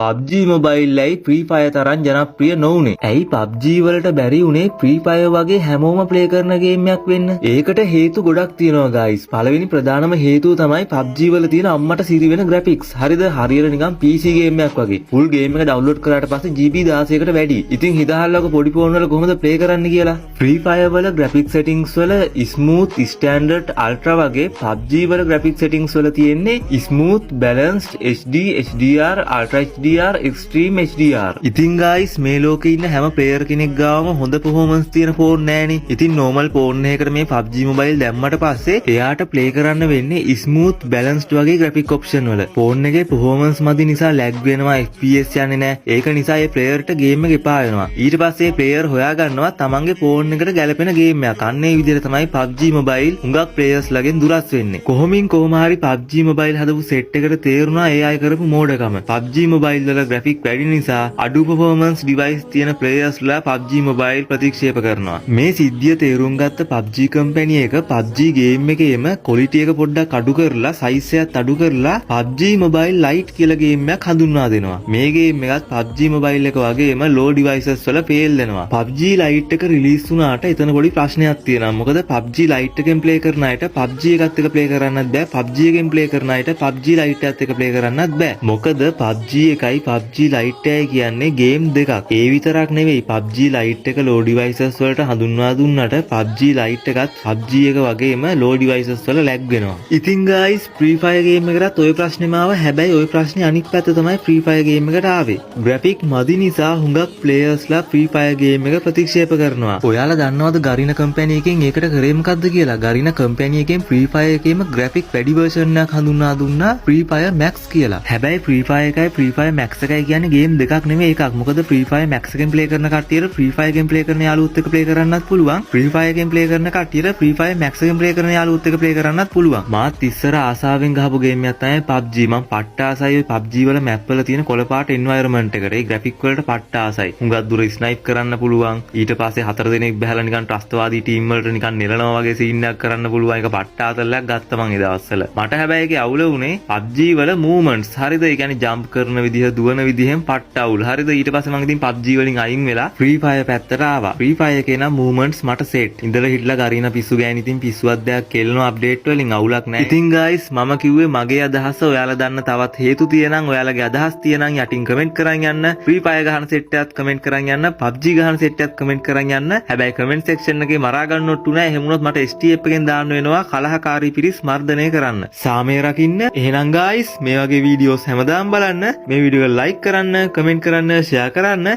PUBG මොබයිල්ලයි Free Fire තරම් ජනප්‍රිය නොවුනේ. ඇයි PUBG වලට බැරි උනේ Free Fire වගේ හැමෝම ප්ලේ කරන ගේම් එකක් වෙන්න? ඒකට හේතු ගොඩක් තියෙනවා guys. පළවෙනි ප්‍රධානම හේතුව තමයි PUBG වල තියෙන අම්මට සිරි වෙන graphics. හරිද? හරියට නිකන් PC ගේම් එකක් වගේ. full game එක download කරාට පස්සේ GB 16කට වැඩි. ඉතින් හිතහල්ලක පොඩි ෆෝන් වල කොහොමද ප්ලේ කරන්න කියලා. Free Fire වල graphics settings වල smooth, standard, ultra වගේ PUBG වල graphics settings වල තියෙන්නේ smooth, balanced, HD, HDR, ultra HDR, extreme HDR. ඉතින් guys මේ ලෝකේ ඉන්න හැම player කෙනෙක් ගාවම හොඳ performance තියෙන ෆෝන් නෑනේ. ඉතින් normal ෆෝන් එකකට මේ PUBG mobile දැම්මට පස්සේ එයාට play කරන්න වෙන්නේ smooth, balanced වගේ graphic option වල. ෆෝන් එකේ performance මදි නිසා lag වෙනවා, FPS යන්නේ නෑ. ඒක නිසා ඒ player ට game එක එපා වෙනවා. ඊට පස්සේ player හොයා ගන්නවා තමන්ගේ ෆෝන් එකට ගැලපෙන game එකක්. අන්න ඒ විදිහට තමයි PUBG mobile හුඟක් players ලගෙන් දුරස් වෙන්නේ. කොහොම හරි PUBG mobile හදපු set එකට තේරුණා ඒ අය කරපු මෝඩකම. PUBG mobile වල graphic වැඩි නිසා අඩු performance device තියෙන players ලා PUBG mobile ප්‍රතික්ෂේප කරනවා. මේ සිද්ධිය තේරුම් ගත්ත PUBG company එක PUBG game එකේම quality එක පොඩ්ඩක් අඩු කරලා size එකත් අඩු කරලා PUBG mobile lite කියලා game එකක් හඳුන්වා දෙනවා. මේ game එකත් PUBG mobile එක වගේම low devices වල fail වෙනවා. PUBG lite එක release වුණාට එතන පොඩි ප්‍රශ්නයක් තියෙනවා. මොකද PUBG lite එකෙන් play කරන අයට PUBG එකත් එක්ක play කරන්නත් බෑ. PUBG එකෙන් play කරන අයට PUBG lite එකත් එක්ක play කරන්නත් බෑ. මොකද PUBG එකයි PUBG lite එකයි කියන්නේ game දෙකක්. ඒ විතරක් නෙවෙයි PUBG lite එක low devices වලට හඳුන්වා දුන්නට PUBG lite එකත් PUBG එක වගේම low devices වල lag වෙනවා. ඉතින් guys Free Fire game එකටත් ওই ප්‍රශ්නේම ආවා. හැබැයි ওই ප්‍රශ්නේ අනිත් පැත්ත තමයි Free Fire game එකට ආවේ. graphic මදි නිසා හුඟක් players ලා Free Fire game එක ප්‍රතික්ෂේප කරනවා. ඔයාලා දන්නවද Garena company එකෙන් ඒකට කරේ මොකද්ද කියලා? Garena company එකෙන් Free Fire එකේම graphic වැඩි version එකක් හඳුන්වා දුන්නා Free Fire Max කියලා. හැබැයි Free Fire එකයි Free Fire Max එකයි කියන්නේ game දෙකක් නෙමෙයි එකක්. මොකද Free Fire Max එකෙන් play කරන කට්ටියට Free Fire එකෙන් play කරන යාළුවොත් එක්ක play කරන්නත් පුළුවන්. Free Fire එකෙන් play කරන කට්ටියට Free Fire Max එකෙන් play කරන යාළුවොත් එක්ක play කරන්නත් පුළුවන්. මාත් ඉස්සර ආසාවෙන් ගහපු game එකක් තමයි PUBG. මම පට්ට ආසයි ඔය PUBG වල map වල තියෙන කොළපාට environment එකට. ඒ graphic වලට පට්ට ආසයි. හුඟක් දුර snipe කරන්න පුළුවන්. ඊට පස්සේ හතර දෙනෙක් බහලා නිකන් ත්‍රස්තවාදී team වලට නිකන් නෙලනවා වගේ scene එකක් කරන්න පුළුවන්. ඒක පට්ට ආතල්ලක් ගත්තා මං ඒ දවස්වල. මට හැබැයි ඒකේ අවුල වුණේ PUBG වල movements. හරිද? ඒ කියන්නේ jump කරන විදිහ, දුවන විදිහෙන් පට්ට අවුල්. හරිද? ඊට පස්සේ මං ඉතින් PUBG වලින් අයින් වෙලා Free Fire පැත්තට ආවා. Free Fire එකේ නම් movements මට set. ඉඳලා හිටලා Garena පිස්සු ගෑනි ඉතින් පිස්සුවක් දෙයක් කෙල්ලනවා update වලින් අවුලක් නැහැ. ඉතින් guys මම කිව්වේ මගේ අදහස ඔයාලා දන්න තවත් හේතු තියෙනම් ඔයාලගේ අදහස් තියෙනම් යටින් කමෙන්ට් කරන් යන්න. Free Fire ගහන set එකත් කමෙන්ට් කරන් යන්න. PUBG ගහන set එකත් කමෙන්ට් කරන් යන්න. හැබැයි comment section එකේ මරා ගන්න ඔට්ටු නැහැ. එහෙම වුණොත් මට STF එකෙන් දාන්න වෙනවා කලහකාරී පිරිස් මර්ධනය කරන්න. සාමය රකින්න. එහෙනම් guys මේ වගේ videos හැමදාම බලන්න. මේ වීඩියෝ එක like කරන්න, comment කරන්න, share කරන්න.